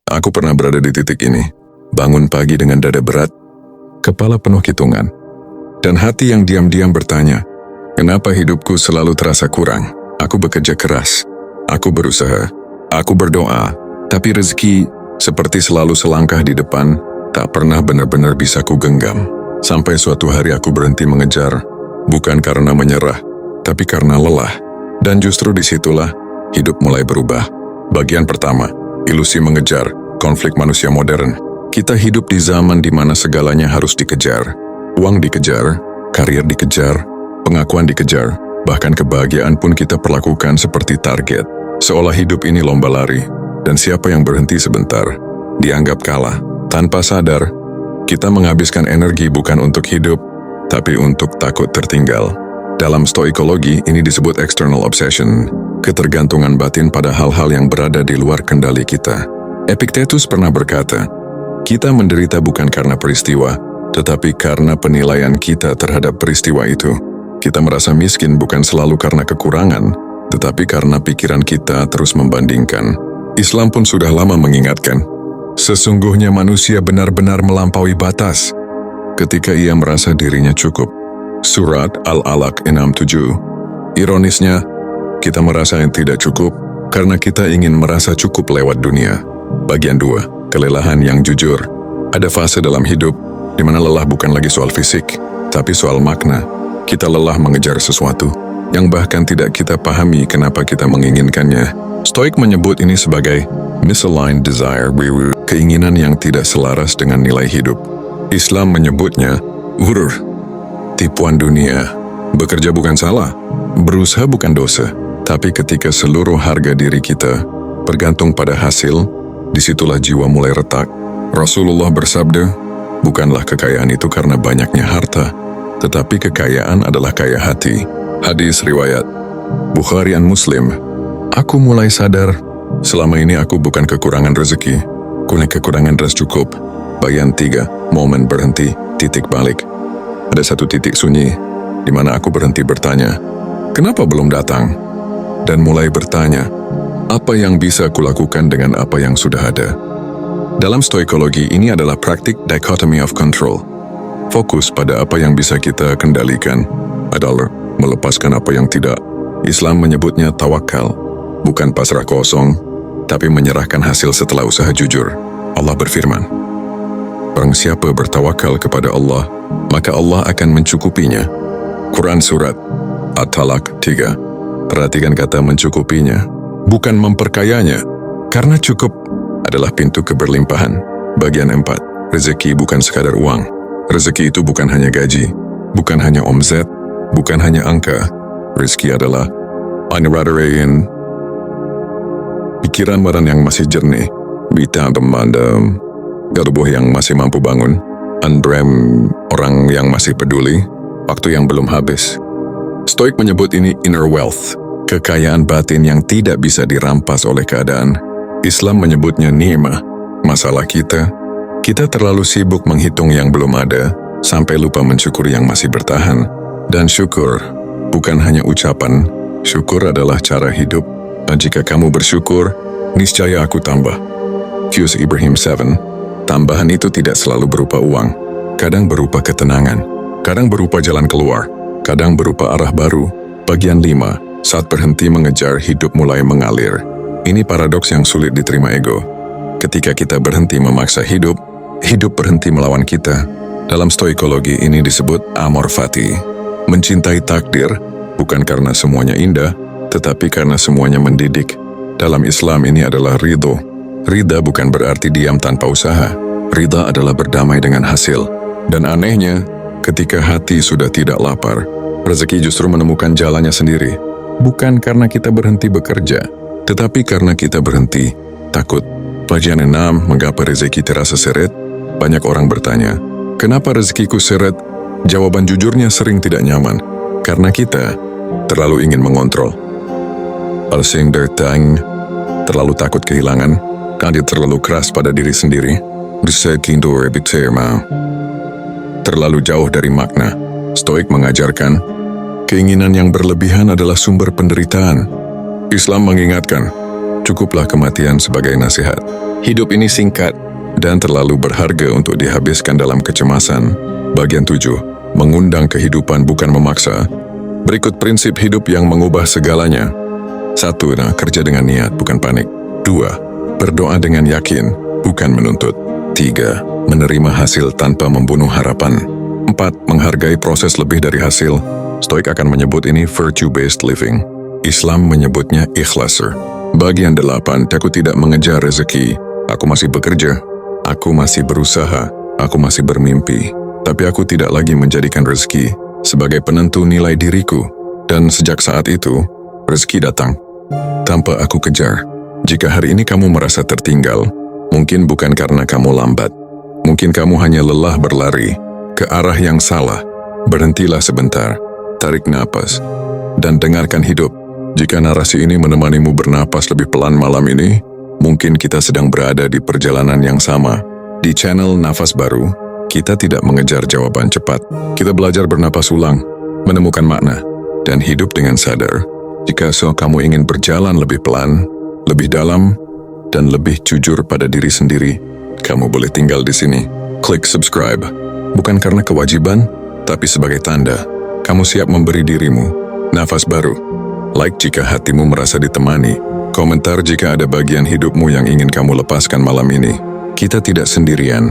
Aku pernah berada di titik ini. Bangun pagi dengan dada berat, kepala penuh hitungan, dan hati yang diam-diam bertanya, kenapa hidupku selalu terasa kurang? Aku bekerja keras, aku berusaha, aku berdoa, tapi rezeki seperti selalu selangkah di depan, tak pernah benar-benar bisa ku genggam. Sampai suatu hari aku berhenti mengejar, bukan karena menyerah, tapi karena lelah. Dan justru disitulah hidup mulai berubah. Bagian pertama, ilusi mengejar, konflik manusia modern. Kita hidup di zaman di mana segalanya harus dikejar. Uang dikejar, karir dikejar, pengakuan dikejar, bahkan kebahagiaan pun kita perlakukan seperti target. Seolah hidup ini lomba lari, dan siapa yang berhenti sebentar, dianggap kalah. Tanpa sadar, kita menghabiskan energi bukan untuk hidup, tapi untuk takut tertinggal. Dalam stoikologi, ini disebut external obsession, ketergantungan batin pada hal-hal yang berada di luar kendali kita. Epictetus pernah berkata, kita menderita bukan karena peristiwa, tetapi karena penilaian kita terhadap peristiwa itu. Kita merasa miskin bukan selalu karena kekurangan, tetapi karena pikiran kita terus membandingkan. Islam pun sudah lama mengingatkan, sesungguhnya manusia benar-benar melampaui batas ketika ia merasa dirinya cukup. Surat Al-Alaq 67. Ironisnya, kita merasa yang tidak cukup karena kita ingin merasa cukup lewat dunia. Bagian 2. Kelelahan yang jujur. Ada fase dalam hidup di mana lelah bukan lagi soal fisik, tapi soal makna. Kita lelah mengejar sesuatu yang bahkan tidak kita pahami kenapa kita menginginkannya. Stoik menyebut ini sebagai misaligned desire, keinginan yang tidak selaras dengan nilai hidup. Islam menyebutnya ghurur, tipuan dunia. Bekerja bukan salah, berusaha bukan dosa, tapi ketika seluruh harga diri kita bergantung pada hasil, disitulah jiwa mulai retak. Rasulullah bersabda, bukanlah kekayaan itu karena banyaknya harta, tetapi kekayaan adalah kaya hati. Hadis riwayat Bukhari dan Muslim. Aku mulai sadar, selama ini aku bukan kekurangan rezeki, kuning kekurangan ras cukup. Bagian 3, momen berhenti, titik balik. Ada satu titik sunyi, di mana aku berhenti bertanya, kenapa belum datang? Dan mulai bertanya, apa yang bisa kulakukan dengan apa yang sudah ada? Dalam stoikologi, ini adalah praktik dichotomy of control. Fokus pada apa yang bisa kita kendalikan adalah melepaskan apa yang tidak. Islam menyebutnya tawakal, bukan pasrah kosong, tapi menyerahkan hasil setelah usaha jujur. Allah berfirman, barang siapa bertawakal kepada Allah, maka Allah akan mencukupinya. Quran Surat At-Talaq 3. Perhatikan kata mencukupinya, bukan memperkayanya, karena cukup adalah pintu keberlimpahan. Bagian 4. Rezeki bukan sekadar uang. Rezeki itu bukan hanya gaji, bukan hanya omzet, bukan hanya angka. Rezeki adalah anradarayan, pikiran badan yang masih jernih, bita pemandam, tubuh yang masih mampu bangun, andrem orang yang masih peduli, waktu yang belum habis. Stoik menyebut ini inner wealth, kekayaan batin yang tidak bisa dirampas oleh keadaan. Islam menyebutnya ni'mah. Masalah kita terlalu sibuk menghitung yang belum ada, sampai lupa mensyukuri yang masih bertahan. Dan syukur bukan hanya ucapan, syukur adalah cara hidup. Dan jika kamu bersyukur, niscaya aku tambah. Qs Ibrahim 7. Tambahan itu tidak selalu berupa uang, kadang berupa ketenangan, kadang berupa jalan keluar, kadang berupa arah baru. Bagian 5. Saat berhenti mengejar, hidup mulai mengalir. Ini paradoks yang sulit diterima ego. Ketika kita berhenti memaksa hidup, hidup berhenti melawan kita. Dalam stoikologi ini disebut amor fati. Mencintai takdir bukan karena semuanya indah, tetapi karena semuanya mendidik. Dalam Islam ini adalah ridho. Ridha bukan berarti diam tanpa usaha. Ridha adalah berdamai dengan hasil. Dan anehnya, ketika hati sudah tidak lapar, rezeki justru menemukan jalannya sendiri. Bukan karena kita berhenti bekerja, tetapi karena kita berhenti takut. Bagian 6, mengapa rezeki terasa seret? Banyak orang bertanya, kenapa rezekiku seret? Jawaban jujurnya sering tidak nyaman, karena kita terlalu ingin mengontrol. Alsing dertang, terlalu takut kehilangan, kandi terlalu keras pada diri sendiri, terlalu jauh dari makna. Stoik mengajarkan, keinginan yang berlebihan adalah sumber penderitaan. Islam mengingatkan, Cukuplah kematian sebagai nasihat. Hidup ini singkat dan terlalu berharga untuk dihabiskan dalam kecemasan. Bagian 7. Mengundang kehidupan bukan memaksa. Berikut prinsip hidup yang mengubah segalanya. 1. Kerja dengan niat, bukan panik. 2. Berdoa dengan yakin, bukan menuntut. 3. Menerima hasil tanpa membunuh harapan. 4. Menghargai proses lebih dari hasil. Stoik akan menyebut ini virtue-based living. Islam menyebutnya ikhlaser. Bagian 8. Aku tidak mengejar rezeki. Aku masih bekerja. Aku masih berusaha. Aku masih bermimpi. Tapi aku tidak lagi menjadikan rezeki sebagai penentu nilai diriku. Dan sejak saat itu, rezeki datang tanpa aku kejar. Jika hari ini kamu merasa tertinggal, mungkin bukan karena kamu lambat. Mungkin kamu hanya lelah berlari ke arah yang salah. Berhentilah sebentar, tarik napas, dan dengarkan hidup. Jika narasi ini menemanimu bernapas lebih pelan malam ini, mungkin kita sedang berada di perjalanan yang sama. Di channel Nafas Baru, kita tidak mengejar jawaban cepat. Kita belajar bernapas ulang, menemukan makna, dan hidup dengan sadar. Jika kamu ingin berjalan lebih pelan, lebih dalam, dan lebih jujur pada diri sendiri, kamu boleh tinggal di sini. Klik subscribe, bukan karena kewajiban, tapi sebagai tanda kamu siap memberi dirimu nafas baru. Like jika hatimu merasa ditemani, komentar jika ada bagian hidupmu yang ingin kamu lepaskan malam ini. Kita tidak sendirian.